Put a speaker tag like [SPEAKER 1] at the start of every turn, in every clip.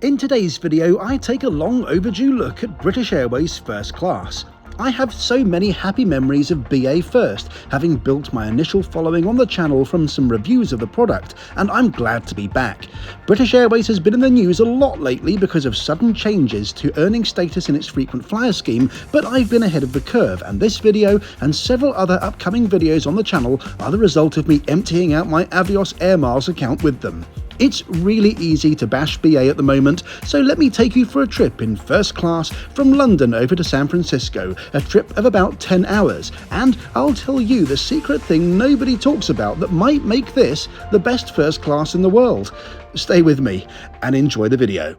[SPEAKER 1] In today's video, I take a long overdue look at British Airways First Class. I have so many happy memories of BA First, having built my initial following on the channel from some reviews of the product, and I'm glad to be back. British Airways has been in the news a lot lately because of sudden changes to earning status in its frequent flyer scheme, but I've been ahead of the curve, and this video and several other upcoming videos on the channel are the result of me emptying out my Avios Air Miles account with them. It's really easy to bash BA at the moment, so let me take you for a trip in first class from London over to San Francisco, a trip of about 10 hours, and I'll tell you the secret thing nobody talks about that might make this the best first class in the world. Stay with me and enjoy the video.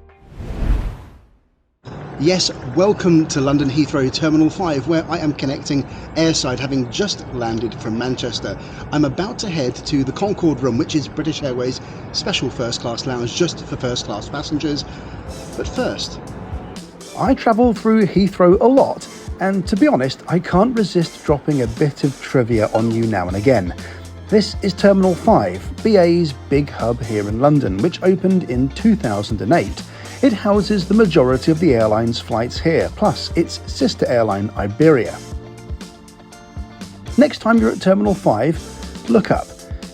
[SPEAKER 1] Yes, welcome to London Heathrow Terminal 5, where I am connecting airside, having just landed from Manchester. I'm about to head to the Concorde Room, which is British Airways' special first class lounge just for first class passengers. But first, I travel through Heathrow a lot, and to be honest, I can't resist dropping a bit of trivia on you now and again. This is Terminal 5, BA's big hub here in London, which opened in 2008. It houses the majority of the airline's flights here, plus its sister airline, Iberia. Next time you're at Terminal 5, look up.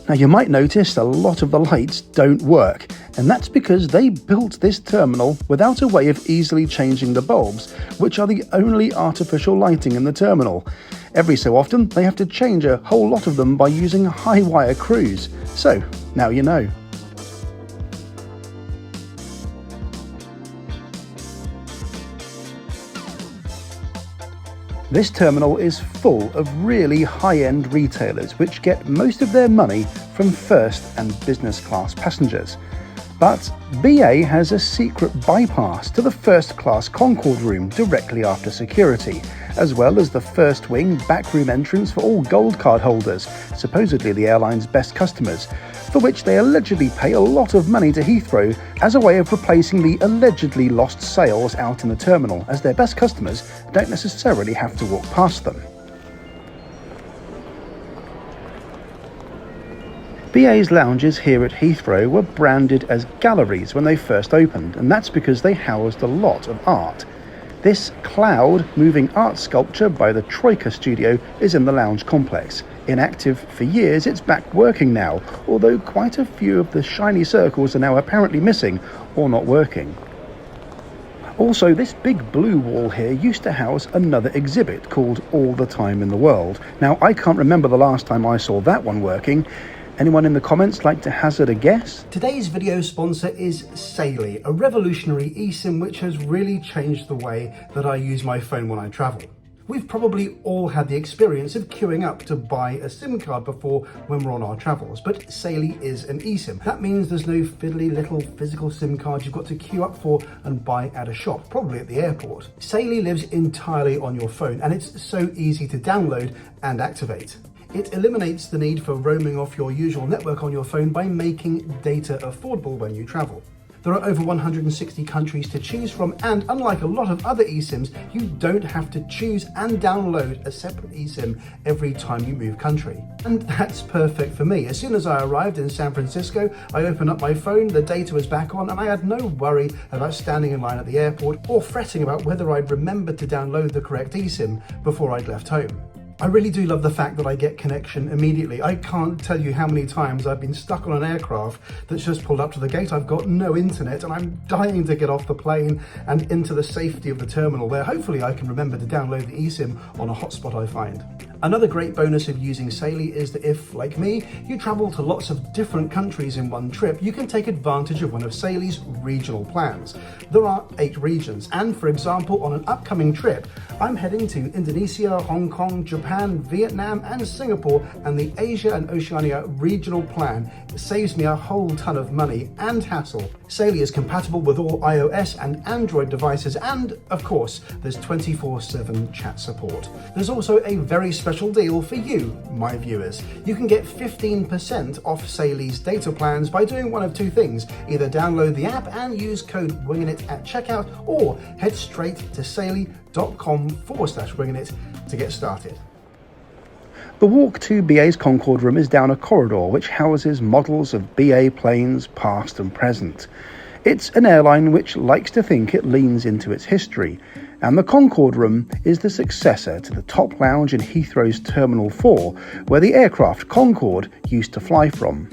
[SPEAKER 1] Now you might notice a lot of the lights don't work, and that's because they built this terminal without a way of easily changing the bulbs, which are the only artificial lighting in the terminal. Every so often, they have to change a whole lot of them by using high-wire crews. So, now you know. This terminal is full of really high-end retailers which get most of their money from first and business class passengers. But BA has a secret bypass to the first class Concorde Room directly after security, as well as the first wing backroom entrance for all gold card holders, supposedly the airline's best customers, for which they allegedly pay a lot of money to Heathrow as a way of replacing the allegedly lost sales out in the terminal, as their best customers don't necessarily have to walk past them. BA's lounges here at Heathrow were branded as galleries when they first opened, and that's because they housed a lot of art. This cloud moving art sculpture by the Troika studio is in the lounge complex. Inactive for years, it's back working now, although quite a few of the shiny circles are now apparently missing or not working. Also, this big blue wall here used to house another exhibit called All the Time in the World. Now, I can't remember the last time I saw that one working. Anyone in the comments like to hazard a guess? Today's video sponsor is Saily, a revolutionary eSIM which has really changed the way that I use my phone when I travel. We've probably all had the experience of queuing up to buy a SIM card before when we're on our travels, but Saily is an eSIM. That means there's no fiddly little physical SIM card you've got to queue up for and buy at a shop, probably at the airport. Saily lives entirely on your phone, and it's so easy to download and activate. It eliminates the need for roaming off your usual network on your phone by making data affordable when you travel. There are over 160 countries to choose from, and unlike a lot of other eSIMs, you don't have to choose and download a separate eSIM every time you move country. And that's perfect for me. As soon as I arrived in San Francisco, I opened up my phone, the data was back on, and I had no worry about standing in line at the airport or fretting about whether I'd remembered to download the correct eSIM before I'd left home. I really do love the fact that I get connection immediately. I can't tell you how many times I've been stuck on an aircraft that's just pulled up to the gate. I've got no internet and I'm dying to get off the plane and into the safety of the terminal where hopefully I can remember to download the eSIM on a hotspot I find. Another great bonus of using Saily is that if, like me, you travel to lots of different countries in one trip, you can take advantage of one of Saily's regional plans. There are 8 regions, and for example, on an upcoming trip, I'm heading to Indonesia, Hong Kong, Japan, Vietnam, and Singapore, and the Asia and Oceania regional plan saves me a whole ton of money and hassle. Saily is compatible with all iOS and Android devices, and of course, there's 24/7 chat support. There's also a very special deal for you, my viewers. You can get 15% off Saily's data plans by doing one of two things. Either download the app and use code WINGINIT at checkout, or head straight to saily.com/WINGINIT to get started. The walk to BA's Concorde Room is down a corridor which houses models of BA planes past and present. It's an airline which likes to think it leans into its history, and the Concorde Room is the successor to the top lounge in Heathrow's Terminal 4, where the aircraft Concorde used to fly from.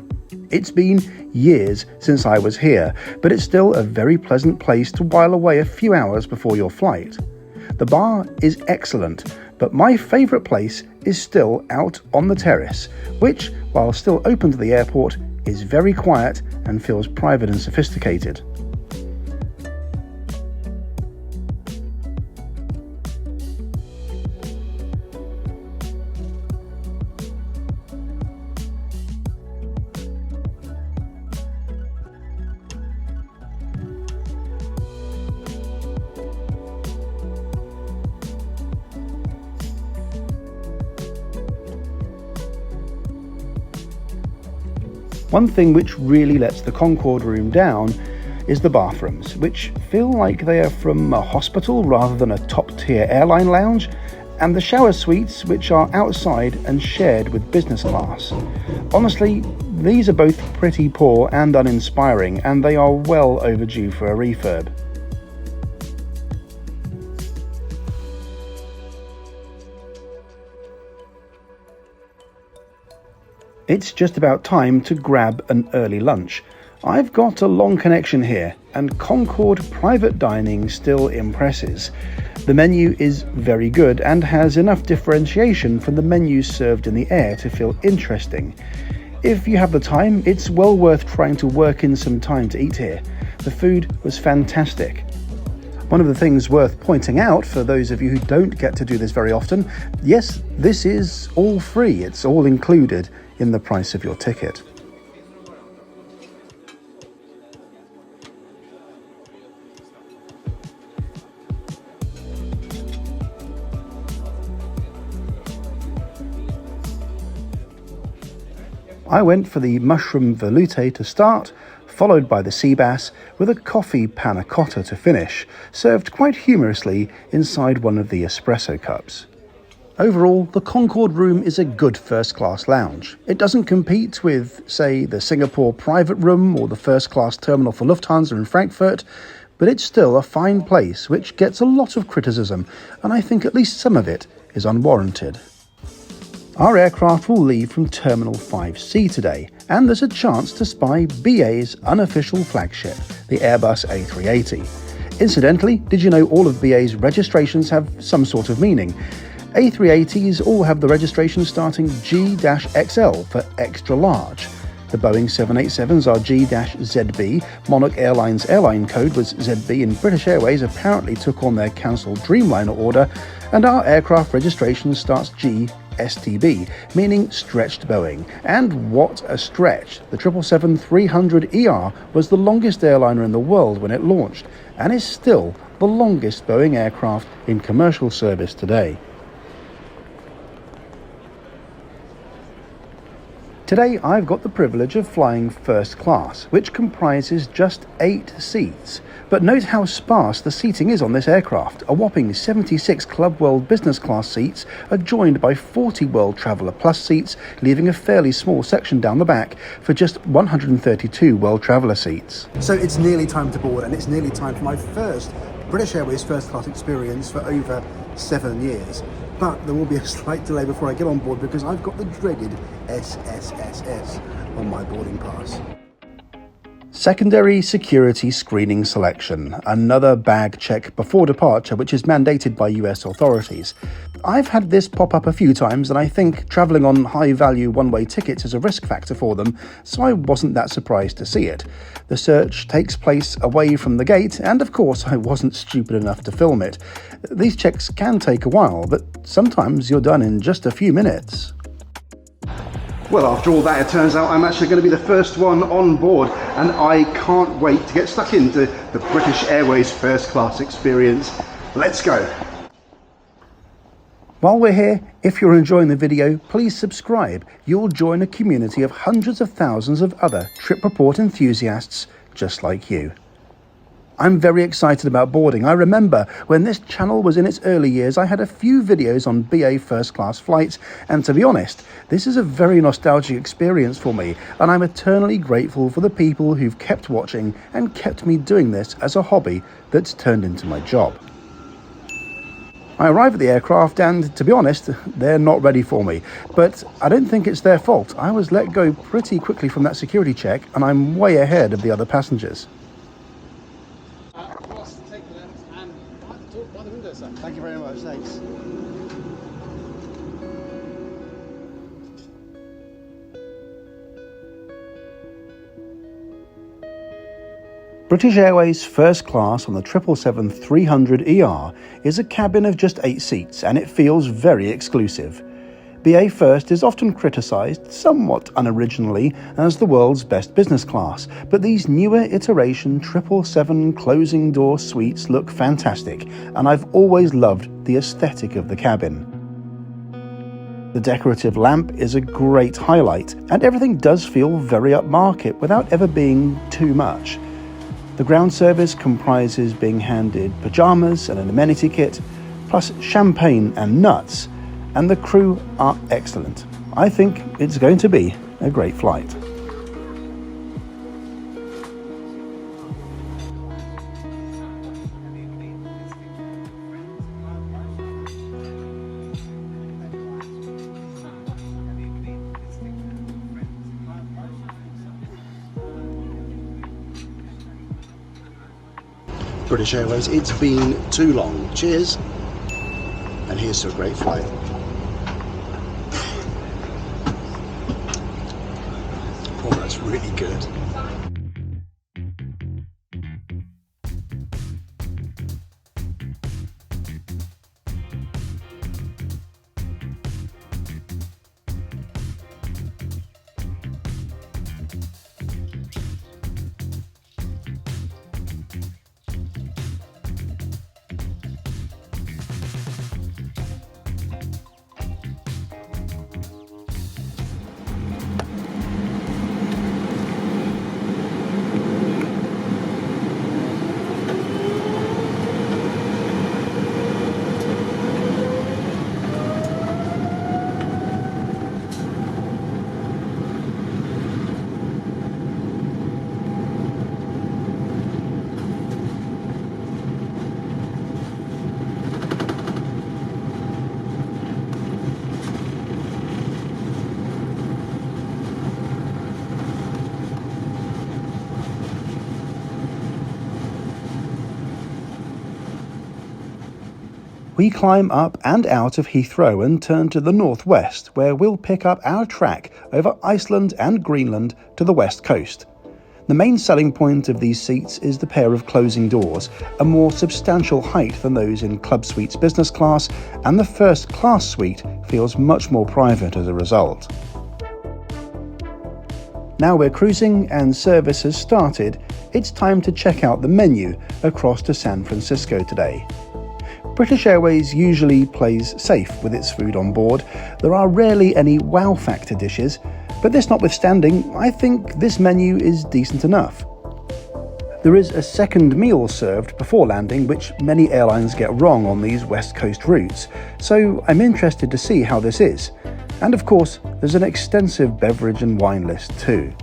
[SPEAKER 1] It's been years since I was here, but it's still a very pleasant place to while away a few hours before your flight. The bar is excellent, but my favourite place is still out on the terrace, which, while still open to the airport, is very quiet and feels private and sophisticated. One thing which really lets the Concorde Room down is the bathrooms, which feel like they are from a hospital rather than a top-tier airline lounge, and the shower suites, which are outside and shared with business class. Honestly, these are both pretty poor and uninspiring, and they are well overdue for a refurb. It's just about time to grab an early lunch. I've got a long connection here, and Concorde private dining still impresses. The menu is very good and has enough differentiation from the menus served in the air to feel interesting. If you have the time, it's well worth trying to work in some time to eat here. The food was fantastic. One of the things worth pointing out for those of you who don't get to do this very often, yes, this is all free. It's all included in the price of your ticket. I went for the mushroom velouté to start, followed by the sea bass with a coffee panna cotta to finish, served quite humorously inside one of the espresso cups. Overall, the Concorde Room is a good first-class lounge. It doesn't compete with, say, the Singapore Private Room or the first-class terminal for Lufthansa in Frankfurt, but it's still a fine place which gets a lot of criticism, and I think at least some of it is unwarranted. Our aircraft will leave from Terminal 5C today, and there's a chance to spy BA's unofficial flagship, the Airbus A380. Incidentally, did you know all of BA's registrations have some sort of meaning? A380s all have the registration starting G-XL for extra large. The Boeing 787s are G-ZB, Monarch Airlines airline code was ZB, and British Airways apparently took on their cancelled Dreamliner order, and our aircraft registration starts G-STB, meaning stretched Boeing. And what a stretch! The 777-300ER was the longest airliner in the world when it launched, and is still the longest Boeing aircraft in commercial service today. Today I've got the privilege of flying first class, which comprises just 8 seats. But note how sparse the seating is on this aircraft. A whopping 76 Club World business class seats are joined by 40 World Traveller Plus seats, leaving a fairly small section down the back for just 132 World Traveller seats. So it's nearly time to board, and it's nearly time for my first British Airways first class experience for over 7 years. But there will be a slight delay before I get on board because I've got the dreaded SSSS on my boarding pass. Secondary security screening selection, another bag check before departure which is mandated by US authorities. I've had this pop up a few times, and I think travelling on high-value one-way tickets is a risk factor for them, so I wasn't that surprised to see it. The search takes place away from the gate, and of course I wasn't stupid enough to film it. These checks can take a while, but sometimes you're done in just a few minutes. Well, after all that, it turns out I'm actually going to be the first one on board, and I can't wait to get stuck into the British Airways first class experience. Let's go! While we're here, if you're enjoying the video, please subscribe. You'll join a community of hundreds of thousands of other trip report enthusiasts just like you. I'm very excited about boarding. I remember when this channel was in its early years, I had a few videos on BA First Class flights, and to be honest, this is a very nostalgic experience for me, and I'm eternally grateful for the people who've kept watching and kept me doing this as a hobby that's turned into my job. I arrive at the aircraft and, to be honest, they're not ready for me. But I don't think it's their fault. I was let go pretty quickly from that security check, and I'm way ahead of the other passengers.
[SPEAKER 2] Take the left and talk by the window, sir. Thank you very much, thanks.
[SPEAKER 1] British Airways First Class on the 777-300ER is a cabin of just 8 seats, and it feels very exclusive. BA First is often criticised, somewhat unoriginally, as the world's best business class, but these newer iteration 777 closing door suites look fantastic, and I've always loved the aesthetic of the cabin. The decorative lamp is a great highlight, and everything does feel very upmarket without ever being too much. The ground service comprises being handed pyjamas and an amenity kit, plus champagne and nuts, and the crew are excellent. I think it's going to be a great flight.
[SPEAKER 2] British Airways, it's been too long. Cheers, and here's to a great flight. Oh, that's really good.
[SPEAKER 1] We climb up and out of Heathrow and turn to the northwest, where we'll pick up our track over Iceland and Greenland to the west coast. The main selling point of these seats is the pair of closing doors, a more substantial height than those in Club Suites business class, and the first class suite feels much more private as a result. Now we're cruising and service has started, it's time to check out the menu across to San Francisco today. British Airways usually plays safe with its food on board. There are rarely any wow factor dishes, but this notwithstanding, I think this menu is decent enough. There is a second meal served before landing, which many airlines get wrong on these West Coast routes, so I'm interested to see how this is. And of course, there's an extensive beverage and wine list too.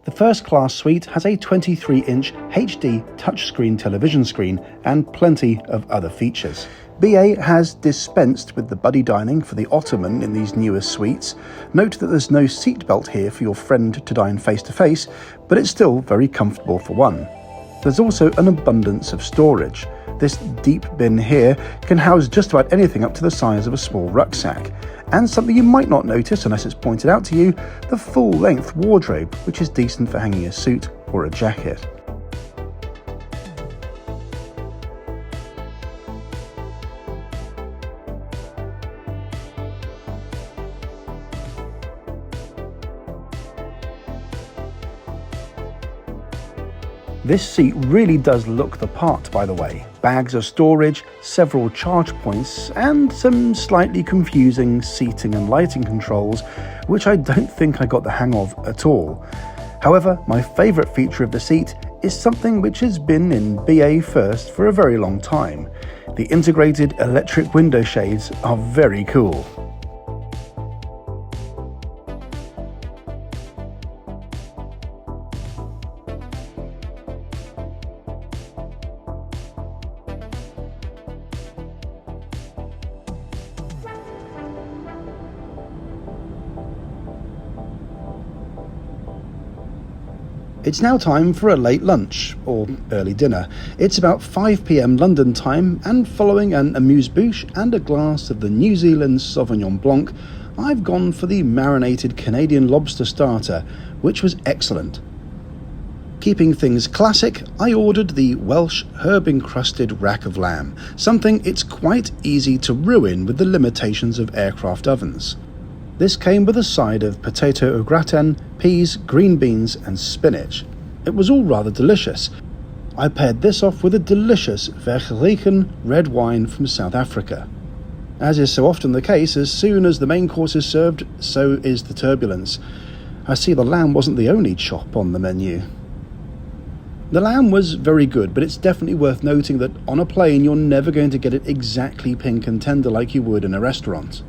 [SPEAKER 1] The first class suite has a 23-inch HD touchscreen television screen and plenty of other features. BA has dispensed with the buddy dining for the ottoman in these newer suites. Note that there's no seatbelt here for your friend to dine face to face, but it's still very comfortable for one. There's also an abundance of storage. This deep bin here can house just about anything up to the size of a small rucksack. And something you might not notice unless it's pointed out to you, the full-length wardrobe, which is decent for hanging a suit or a jacket. This seat really does look the part, by the way. Bags of storage, several charge points, and some slightly confusing seating and lighting controls, which I don't think I got the hang of at all. However, my favourite feature of the seat is something which has been in BA First for a very long time. The integrated electric window shades are very cool. It's now time for a late lunch, or early dinner. It's about 5 p.m. London time, and following an amuse-bouche and a glass of the New Zealand Sauvignon Blanc, I've gone for the marinated Canadian lobster starter, which was excellent. Keeping things classic, I ordered the Welsh herb-encrusted rack of lamb, something it's quite easy to ruin with the limitations of aircraft ovens. This came with a side of potato au gratin, peas, green beans and spinach. It was all rather delicious. I paired this off with a delicious Vergeleken red wine from South Africa. As is so often the case, as soon as the main course is served, so is the turbulence. I see the lamb wasn't the only chop on the menu. The lamb was very good, but it's definitely worth noting that on a plane you're never going to get it exactly pink and tender like you would in a restaurant.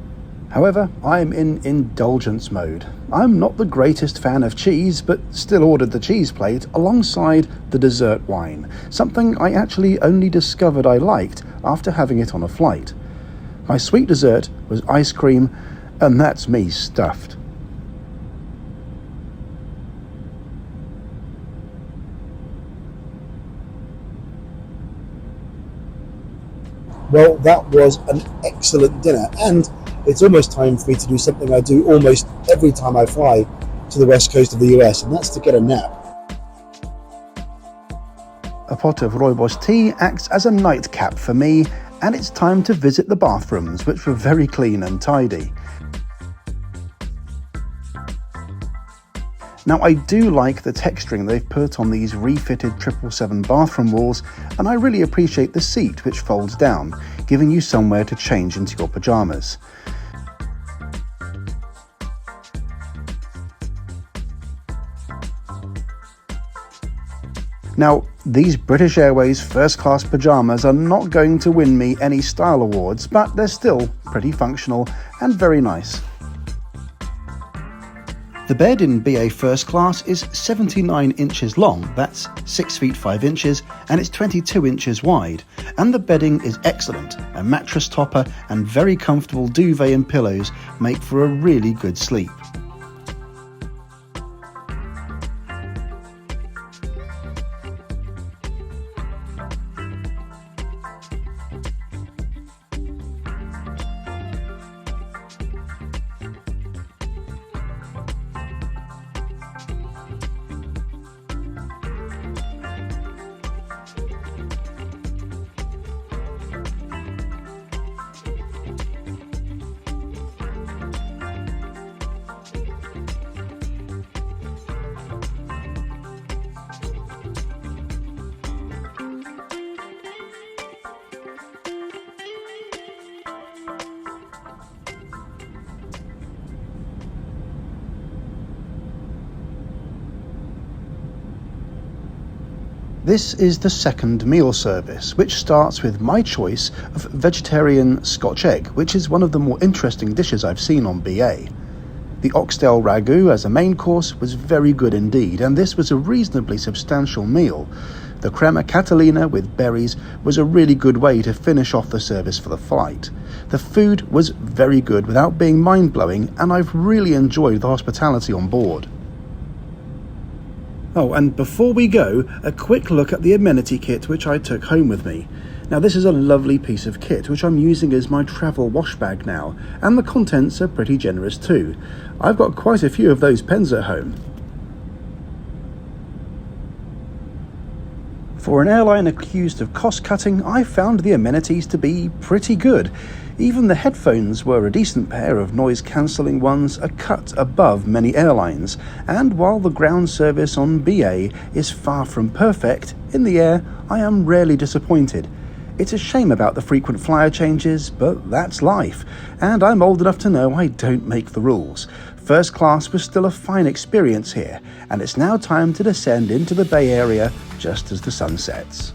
[SPEAKER 1] However, I'm in indulgence mode. I'm not the greatest fan of cheese, but still ordered the cheese plate alongside the dessert wine, something I actually only discovered I liked after having it on a flight. My sweet dessert was ice cream, and that's me stuffed.
[SPEAKER 2] Well, that was an excellent dinner, and it's almost time for me to do something I do almost every time I fly to the west coast of the US, and that's to get a nap.
[SPEAKER 1] A pot of rooibos tea acts as a nightcap for me, and it's time to visit the bathrooms, which were very clean and tidy. Now, I do like the texturing they've put on these refitted 777 bathroom walls, and I really appreciate the seat which folds down, giving you somewhere to change into your pyjamas. Now, these British Airways First Class pyjamas are not going to win me any style awards, but they're still pretty functional and very nice. The bed in BA First Class is 79 inches long, that's 6 feet 5 inches, and it's 22 inches wide. And the bedding is excellent. A mattress topper and very comfortable duvet and pillows make for a really good sleep. This is the second meal service, which starts with my choice of vegetarian Scotch egg, which is one of the more interesting dishes I've seen on BA. The oxtail ragu as a main course was very good indeed, and this was a reasonably substantial meal. The crema catalina with berries was a really good way to finish off the service for the flight. The food was very good without being mind-blowing, and I've really enjoyed the hospitality on board. Oh, and before we go, a quick look at the amenity kit which I took home with me. Now, this is a lovely piece of kit which I'm using as my travel wash bag now, and the contents are pretty generous too. I've got quite a few of those pens at home. For an airline accused of cost-cutting, I found the amenities to be pretty good. Even the headphones were a decent pair of noise-cancelling ones, a cut above many airlines. And while the ground service on BA is far from perfect, in the air I am rarely disappointed. It's a shame about the frequent flyer changes, but that's life. And I'm old enough to know I don't make the rules. First class was still a fine experience here, and it's now time to descend into the Bay Area just as the sun sets.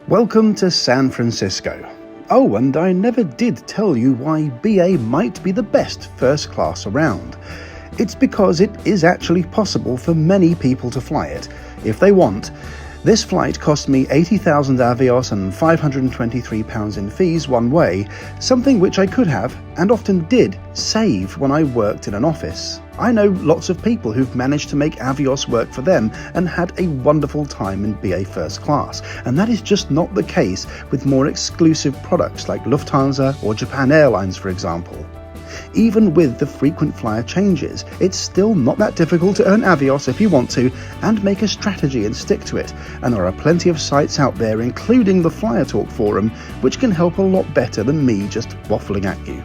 [SPEAKER 1] Welcome to San Francisco. Oh, and I never did tell you why BA might be the best first class around. It's because it is actually possible for many people to fly it, if they want. This flight cost me 80,000 Avios and £523 in fees one way, something which I could have, and often did, save when I worked in an office. I know lots of people who've managed to make Avios work for them and had a wonderful time in BA First Class, and that is just not the case with more exclusive products like Lufthansa or Japan Airlines, for example. Even with the frequent flyer changes, it's still not that difficult to earn Avios if you want to, and make a strategy and stick to it, and there are plenty of sites out there, including the Flyer Talk forum, which can help a lot better than me just waffling at you.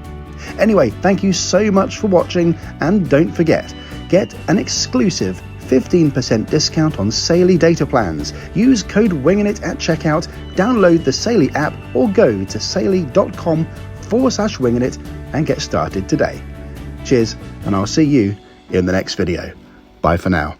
[SPEAKER 1] Anyway, thank you so much for watching, and don't forget, get an exclusive 15% discount on Saily data plans. Use code WINGINIT at checkout, download the Saily app, or go to saily.com/WINGINIT and get started today. Cheers, and I'll see you in the next video. Bye for now.